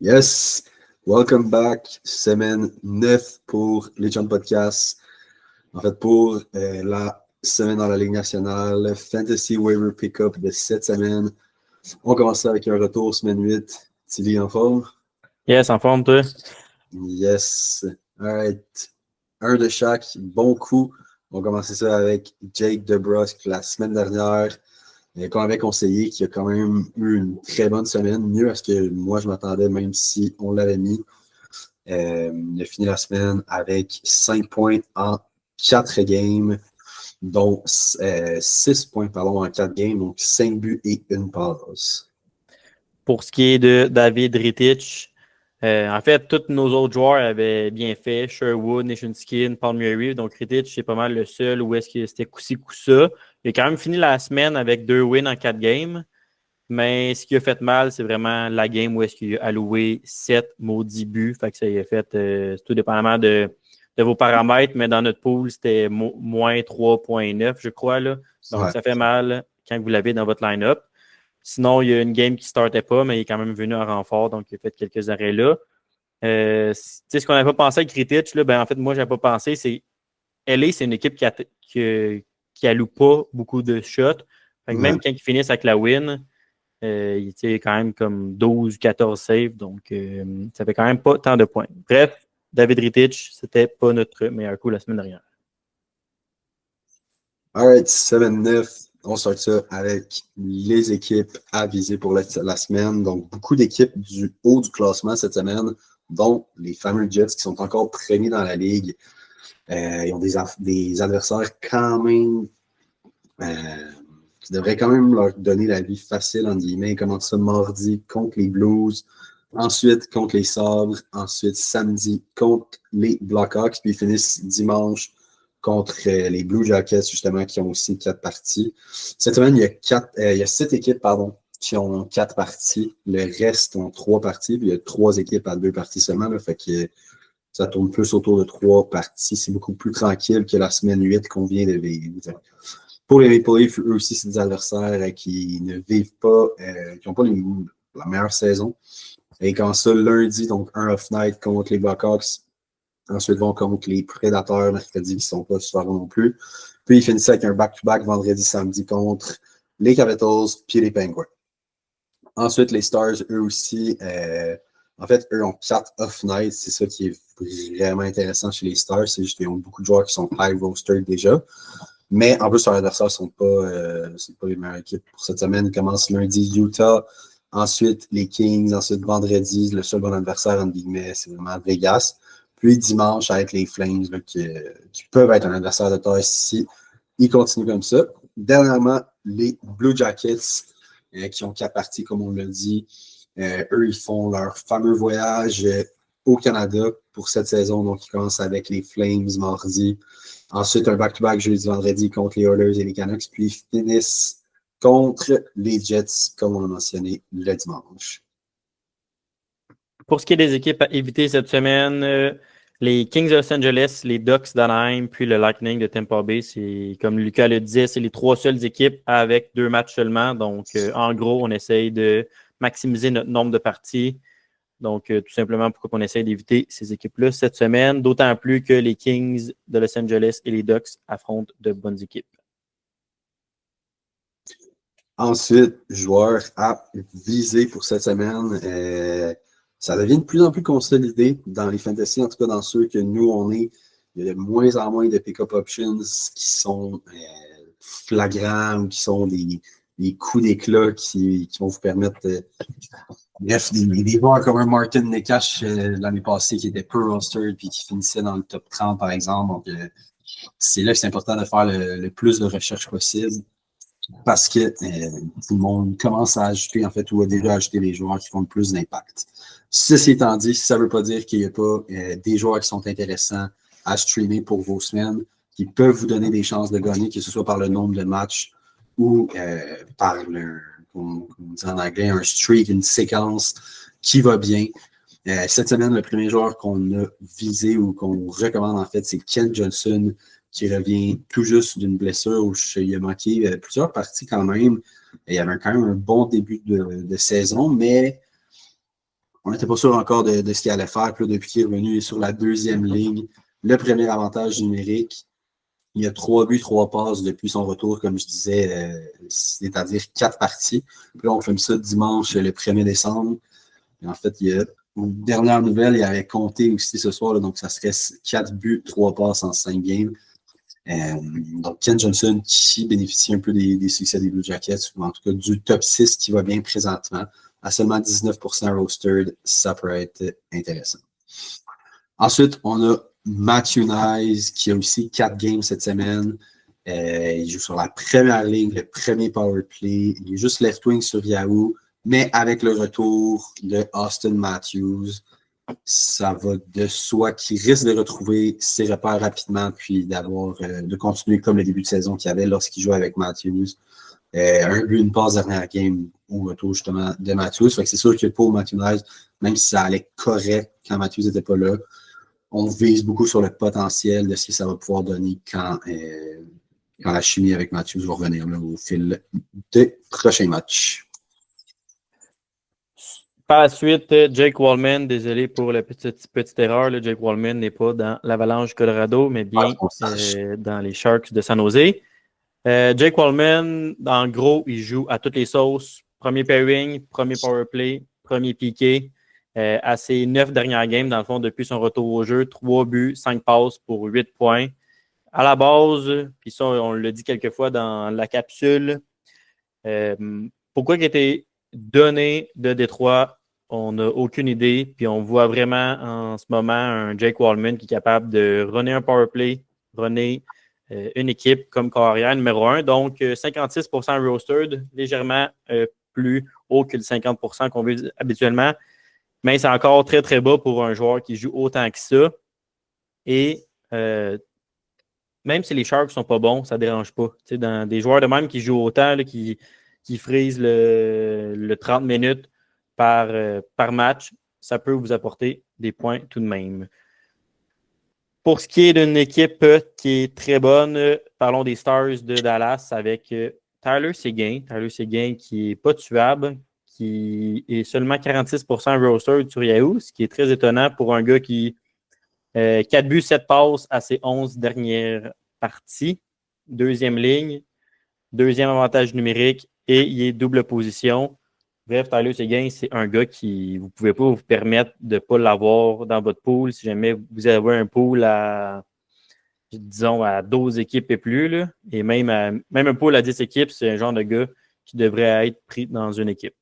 Yes, welcome back, semaine 9 pour les John Podcasts. En fait, pour la semaine dans la Ligue nationale, Fantasy Waiver Pickup de cette semaine. On commence avec un retour semaine 8. Tilly en forme? Yes, en forme, toi? Yes. Alright. Un de chaque, bon coup. On va commencer ça avec Jake DeBrusk la semaine dernière. Qu'on avait conseillé, qui a quand même eu une très bonne semaine, mieux à ce que moi je m'attendais, même si on l'avait mis. Il a fini la semaine avec 5 points en 4 games, dont 6 points en 4 games, donc 5 buts et une passe. Pour ce qui est de David Rittich, en fait, tous nos autres joueurs avaient bien fait. Sherwood, Nationskin, Palmieri. Donc, Rittich, c'est pas mal le seul où est-ce que c'était coup-ci, coup-ça. Il a quand même fini la semaine avec 2 wins en 4 games. Mais ce qui a fait mal, c'est vraiment la game où est-ce qu'il a alloué 7 maudits buts. Fait que ça y a fait, c'est tout dépendamment de vos paramètres, mais dans notre pool, c'était moins 3,9, je crois. Là. Donc, ça fait mal quand vous l'avez dans votre line-up. Sinon, il y a une game qui ne startait pas, mais il est quand même venu en renfort, donc il a fait quelques arrêts là. Ce qu'on n'avait pas pensé avec Rittich, là, en fait, moi, je n'avais pas pensé, c'est LA, c'est une équipe qui alloue pas beaucoup de shots. Fait que même quand ils finissent avec la win, il était quand même comme 12, 14 saves, donc ça fait quand même pas tant de points. Bref, David Rittich, c'était pas notre meilleur coup la semaine dernière. Alright, 7-9. On sort ça avec les équipes à viser pour la semaine. Donc, beaucoup d'équipes du haut du classement cette semaine, dont les fameux Jets qui sont encore premiers dans la ligue. Ils ont des adversaires quand même qui devraient quand même leur donner la vie facile, entre guillemets. Ils commencent ça mardi contre les Blues, ensuite contre les Sabres, ensuite samedi contre les Blackhawks, puis ils finissent dimanche contre les Blue Jackets, justement, qui ont aussi 4 parties. Cette semaine, il y a 7 équipes, qui ont 4 parties. Le reste ont 3 parties, puis il y a 3 équipes à 2 parties seulement. Là, fait que ça tourne plus autour de 3 parties. C'est beaucoup plus tranquille que la semaine 8 qu'on vient de vivre. Pour les Maple Leafs, eux aussi, c'est des adversaires qui ne vivent pas, qui n'ont pas la meilleure saison. Et quand ça, lundi, donc un off-night contre les Blackhawks, ensuite vont contre les Prédateurs mercredi, qui ne sont pas super bons non plus. Puis ils finissent avec un back-to-back vendredi, samedi contre les Capitals puis les Penguins. Ensuite, les Stars, eux aussi, en fait, eux ont 4 off-nights. C'est ça qui est vraiment intéressant chez les Stars. C'est juste qu'ils ont beaucoup de joueurs qui sont high-rostered déjà. Mais en plus, leurs adversaires ne sont pas les meilleures équipes pour cette semaine. Ils commencent lundi, Utah. Ensuite, les Kings. Ensuite, vendredi, le seul bon adversaire, entre guillemets, c'est vraiment Vegas. Puis dimanche, avec les Flames, là, qui peuvent être un adversaire de taille si ils continuent comme ça. Dernièrement, les Blue Jackets, qui ont 4 parties, comme on l'a dit. Eux, ils font leur fameux voyage au Canada pour cette saison. Donc, ils commencent avec les Flames mardi. Ensuite, un back-to-back jeudi, vendredi contre les Oilers et les Canucks. Puis, ils finissent contre les Jets, comme on l'a mentionné, le dimanche. Pour ce qui est des équipes à éviter cette semaine, les Kings de Los Angeles, les Ducks d'Anaheim, puis le Lightning de Tampa Bay, c'est comme Lucas le disait, c'est les 3 seules équipes avec 2 matchs seulement. Donc, en gros, on essaye de maximiser notre nombre de parties. Donc, tout simplement, pourquoi on essaie d'éviter ces équipes-là cette semaine, d'autant plus que les Kings de Los Angeles et les Ducks affrontent de bonnes équipes. Ensuite, joueurs à viser pour cette semaine. Ça devient de plus en plus consolidé dans les fantasy, en tout cas dans ceux que nous, on est. Il y a de moins en moins de pick-up options qui sont flagrants ou qui sont des coups d'éclat qui vont vous permettre bref, des joueurs comme un Martin Nekash l'année passée qui était peu rostered puis qui finissait dans le top 30, par exemple. Donc, c'est là que c'est important de faire le plus de recherches possible parce que tout le monde commence à ajouter, en fait, ou a déjà ajouté les joueurs qui font le plus d'impact. Ceci étant dit, ça ne veut pas dire qu'il n'y a pas des joueurs qui sont intéressants à streamer pour vos semaines, qui peuvent vous donner des chances de gagner, que ce soit par le nombre de matchs ou par comme on dit en anglais, un streak, une séquence qui va bien. Cette semaine, le premier joueur qu'on a visé ou qu'on recommande, en fait, c'est Ken Johnson, qui revient tout juste d'une blessure où il a manqué plusieurs parties quand même. Il y avait quand même un bon début de saison, mais On n'était pas sûr encore de ce qu'il allait faire. Puis là, depuis qu'il est revenu, il est sur la deuxième ligne. Le premier avantage numérique. Il y a 3 buts, 3 passes depuis son retour, comme je disais, c'est-à-dire 4 parties. Puis là, on filme ça dimanche, le 1er décembre. Et en fait, il y a une dernière nouvelle, il avait compté aussi ce soir, là, donc ça serait 4 buts, 3 passes en 5 games. Donc, Ken Johnson qui bénéficie un peu des succès des Blue Jackets, ou en tout cas du top 6 qui va bien présentement, à seulement 19% rostered, ça peut être intéressant. Ensuite, on a Matthew Nyes qui a aussi 4 games cette semaine. Il joue sur la première ligne, le premier power play. Il est juste left wing sur Yahoo, mais avec le retour de Austin Matthews, ça va de soi qu'il risque de retrouver ses repères rapidement puis de continuer comme le début de saison qu'il avait lorsqu'il jouait avec Matthews. Un but, une passe dernière game au retour justement de Matthews. Fait que c'est sûr que pour Matthew Nyes, même si ça allait correct quand Matthews n'était pas là, on vise beaucoup sur le potentiel de ce que ça va pouvoir donner quand la chimie avec Matthews va revenir là, au fil des prochains matchs. Par la suite, Jake Wallman, désolé pour la petite erreur, là, Jake Wallman n'est pas dans l'Avalanche Colorado, mais bien dans les Sharks de San Jose. Jake Wallman, en gros, il joue à toutes les sauces. Premier pairing, premier power play, premier piqué. À ses 9 dernières games, dans le fond, depuis son retour au jeu, 3 buts, 5 passes pour 8 points. À la base, puis ça, on l'a dit quelques fois dans la capsule, pourquoi il a été donné de Détroit, on n'a aucune idée. Puis on voit vraiment en ce moment un Jake Wallman qui est capable de runner un power play, runner une équipe comme carrière numéro 1. Donc, 56% rostered, légèrement plus haut que le 50% qu'on veut habituellement. Mais c'est encore très, très bas pour un joueur qui joue autant que ça. Et même si les Sharks ne sont pas bons, ça ne dérange pas. Tu sais, dans des joueurs de même qui jouent autant, là, qui frisent le 30 minutes par match, ça peut vous apporter des points tout de même. Pour ce qui est d'une équipe qui est très bonne, parlons des Stars de Dallas avec Tyler Seguin. Tyler Seguin qui n'est pas tuable, qui est seulement 46% rostered sur Yahoo, ce qui est très étonnant pour un gars qui 4 buts, 7 passes à ses 11 dernières parties. Deuxième ligne, deuxième avantage numérique et il est double position. Bref, Tyler Seguin, c'est un gars qui vous ne pouvez pas vous permettre de ne pas l'avoir dans votre pool si jamais vous avez un pool à, disons, à 12 équipes et plus. Là, et même un pool à 10 équipes, c'est un genre de gars qui devrait être pris dans une équipe.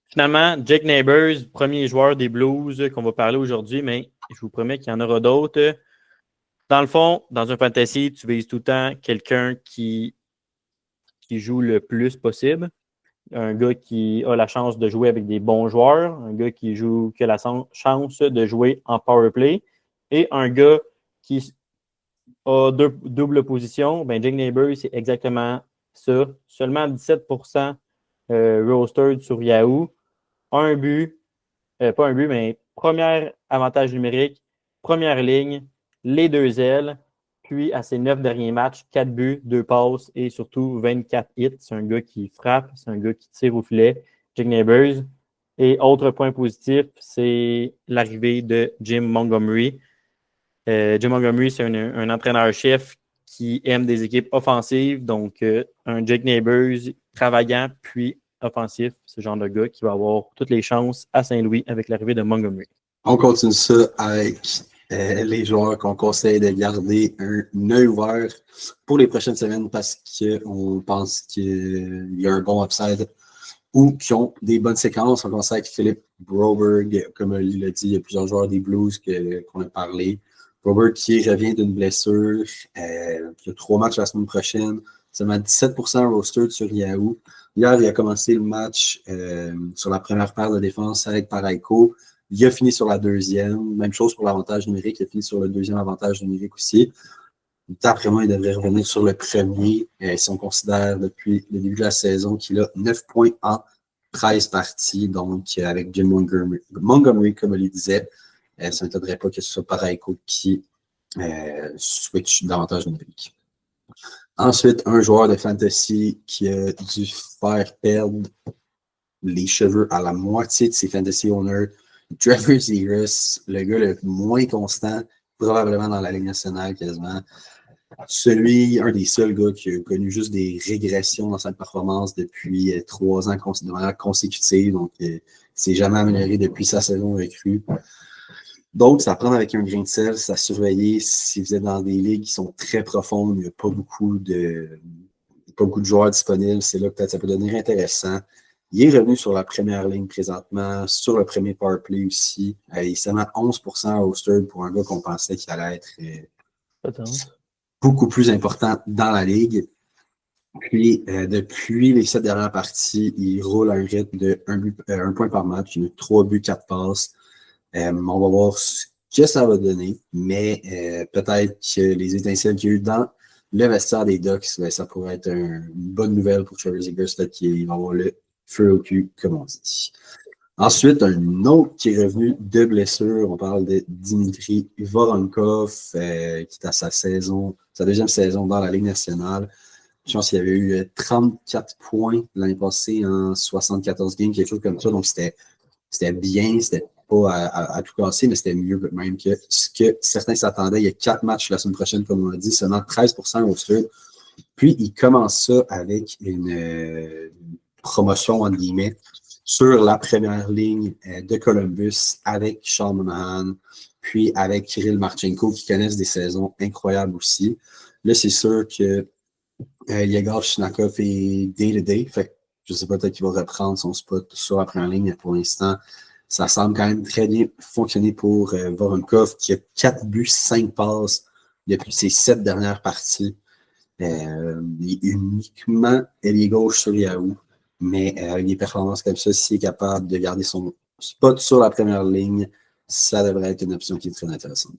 Finalement, Jake Neighbors, premier joueur des Blues qu'on va parler aujourd'hui, mais je vous promets qu'il y en aura d'autres. Dans le fond, dans un fantasy, tu vises tout le temps quelqu'un qui joue le plus possible. Un gars qui a la chance de jouer avec des bons joueurs, un gars qui a la chance de jouer en power play et un gars qui a double position. Ben, Jake Neighbors, c'est exactement ça. Seulement 17% rostered sur Yahoo. Un but, pas un but, mais premier avantage numérique, première ligne, les 2 ailes, puis à ses 9 derniers matchs, 4 buts, 2 passes et surtout 24 hits. C'est un gars qui frappe, c'est un gars qui tire au filet, Jake Neighbors. Et autre point positif, c'est l'arrivée de Jim Montgomery. Jim Montgomery, c'est un entraîneur-chef qui aime des équipes offensives, donc un Jake Neighbors travaillant, puis offensif, ce genre de gars qui va avoir toutes les chances à Saint-Louis avec l'arrivée de Montgomery. On continue ça avec les joueurs qu'on conseille de garder un œil ouvert pour les prochaines semaines parce qu'on pense qu'il y a un bon upside ou qui ont des bonnes séquences. On conseille avec Philippe Broberg, comme il l'a dit, il y a plusieurs joueurs des Blues qu'on a parlé. Broberg qui revient d'une blessure, qui a 3 matchs la semaine prochaine, seulement 17% rostered sur Yahoo. Hier, il a commencé le match sur la première paire de défense avec Parayko. Il a fini sur la deuxième. Même chose pour l'avantage numérique. Il a fini sur le deuxième avantage numérique aussi. D'après moi, il devrait revenir sur le premier. Si on considère depuis le début de la saison qu'il a 9 points en 13 parties. Donc, avec Jim Montgomery, comme on le disait, ça ne m'étonnerait pas que ce soit Parayko qui switch davantage numérique. Ensuite, un joueur de fantasy qui a dû faire perdre les cheveux à la moitié de ses fantasy owners. Trevor Zegras, le gars le moins constant, probablement dans la Ligue nationale quasiment. Un des seuls gars qui a connu juste des régressions dans sa performance depuis 3 ans de manière consécutive. Donc, il s'est jamais amélioré depuis sa saison recrue. Donc, ça prend avec un grain de sel, ça surveiller si vous êtes dans des ligues qui sont très profondes, il n'y a pas beaucoup de joueurs disponibles. C'est là que peut-être ça peut devenir intéressant. Il est revenu sur la première ligne présentement, sur le premier power play aussi. Il est seulement 11% rostered pour un gars qu'on pensait qu'il allait être beaucoup plus important dans la ligue. Puis, depuis les 7 dernières parties, il roule à un rythme de 1 point par match. Il a 3 buts, 4 passes. On va voir ce que ça va donner, mais peut-être que les étincelles qu'il y a eu dans le vestiaire des Ducks, ça pourrait être une bonne nouvelle pour Trevor Zegras, peut-être qu'il va avoir le feu au cul, comme on dit. Ensuite, un autre qui est revenu de blessure, on parle de Dimitri Voronkov, qui est à sa deuxième saison dans la Ligue nationale. Je pense qu'il avait eu 34 points l'année passée en 74 games, quelque chose comme ça, donc c'était bien, c'était pas à tout casser, mais c'était mieux même que ce que certains s'attendaient. Il y a 4 matchs la semaine prochaine, comme on l'a dit, seulement 13% au sud. Puis, il commence ça avec une promotion, entre guillemets, sur la première ligne de Columbus avec Sean Monahan, puis avec Kirill Marchenko, qui connaissent des saisons incroyables aussi. Là, c'est sûr que Yegor Shinakov est day-to-day, fait je ne sais pas, peut-être qu'il va reprendre son spot sur la première ligne, mais pour l'instant, ça semble quand même très bien fonctionner pour Voronkov, qui a 4 buts, 5 passes depuis ses 7 dernières parties. Il est uniquement ailier gauche sur Yahoo, mais avec des performances comme ça, s'il est capable de garder son spot sur la première ligne, ça devrait être une option qui est très intéressante.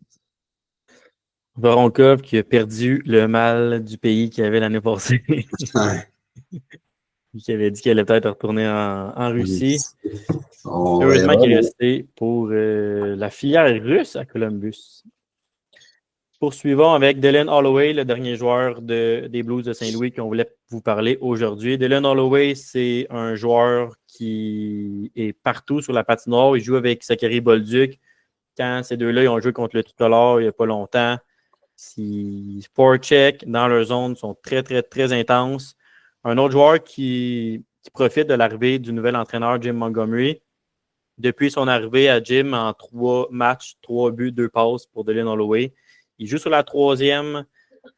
Voronkov qui a perdu le mal du pays qu'il avait l'année passée. Qui avait dit qu'il allait peut-être retourner en Russie. Heureusement qu'il est resté pour la filière russe à Columbus. Poursuivons avec Dylan Holloway, le dernier joueur des Blues de Saint-Louis qu'on voulait vous parler aujourd'hui. Dylan Holloway, c'est un joueur qui est partout sur la patinoire. Il joue avec Zachary Bolduc. Quand ces deux-là ils ont joué contre le Tricolore il n'y a pas longtemps, forecheck dans leur zone sont très, très, très intenses. Un autre joueur qui profite de l'arrivée du nouvel entraîneur Jim Montgomery. Depuis son arrivée à Jim, en 3 matchs, 3 buts, 2 passes pour Dylan Holloway. Il joue sur la 3e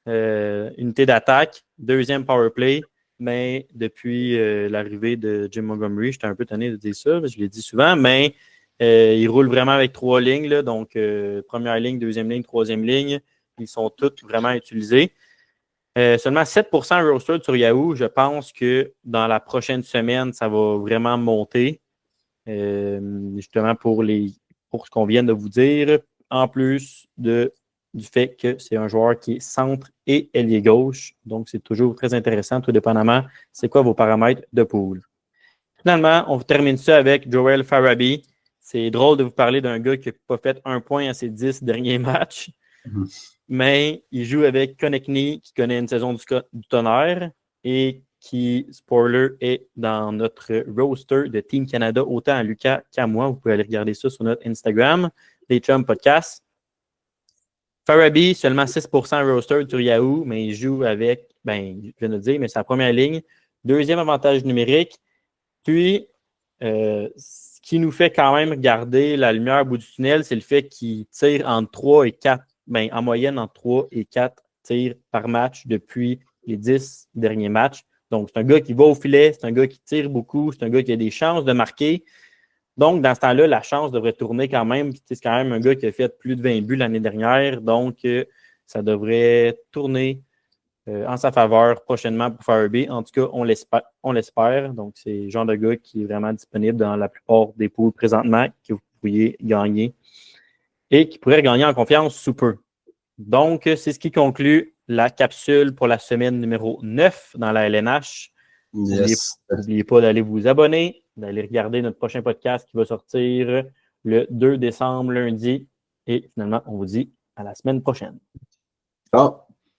unité d'attaque, 2e power play, mais depuis l'arrivée de Jim Montgomery, j'étais un peu tanné de dire ça, je l'ai dit souvent, mais il roule vraiment avec 3 lignes, là, donc première ligne, 2e ligne, 3e ligne. Ils sont toutes vraiment utilisés. Seulement 7% rostered sur Yahoo. Je pense que dans la prochaine semaine, ça va vraiment monter. Justement pour ce qu'on vient de vous dire. En plus du fait que c'est un joueur qui est centre et ailier gauche. Donc, c'est toujours très intéressant, tout dépendamment c'est quoi vos paramètres de pool. Finalement, on termine ça avec Joel Farabee. C'est drôle de vous parler d'un gars qui n'a pas fait 1 point à ses 10 derniers matchs. Mais il joue avec Konechny, qui connaît une saison du tonnerre et qui, spoiler, est dans notre roster de Team Canada, autant à Lucas qu'à moi. Vous pouvez aller regarder ça sur notre Instagram, les Chums Podcast. Farabee, seulement 6% roster sur Yahoo, mais il joue avec, je viens de le dire, mais c'est la première ligne. 2e avantage numérique. Puis, ce qui nous fait quand même garder la lumière au bout du tunnel, c'est le fait qu'il tire entre 3 et 4, en moyenne entre 3 et 4 tirs par match depuis les 10 derniers matchs. Donc, c'est un gars qui va au filet, c'est un gars qui tire beaucoup, c'est un gars qui a des chances de marquer. Donc, dans ce temps-là, la chance devrait tourner quand même. C'est quand même un gars qui a fait plus de 20 buts l'année dernière. Donc, ça devrait tourner en sa faveur prochainement pour Farabee. En tout cas, on l'espère. Donc, c'est le genre de gars qui est vraiment disponible dans la plupart des pools présentement, que vous pourriez gagner et qui pourrait gagner en confiance sous peu. Donc, c'est ce qui conclut la capsule pour la semaine numéro 9 dans la LNH. N'oubliez pas d'aller vous abonner, d'aller regarder notre prochain podcast qui va sortir le 2 décembre, lundi. Et finalement, on vous dit à la semaine prochaine. Ciao!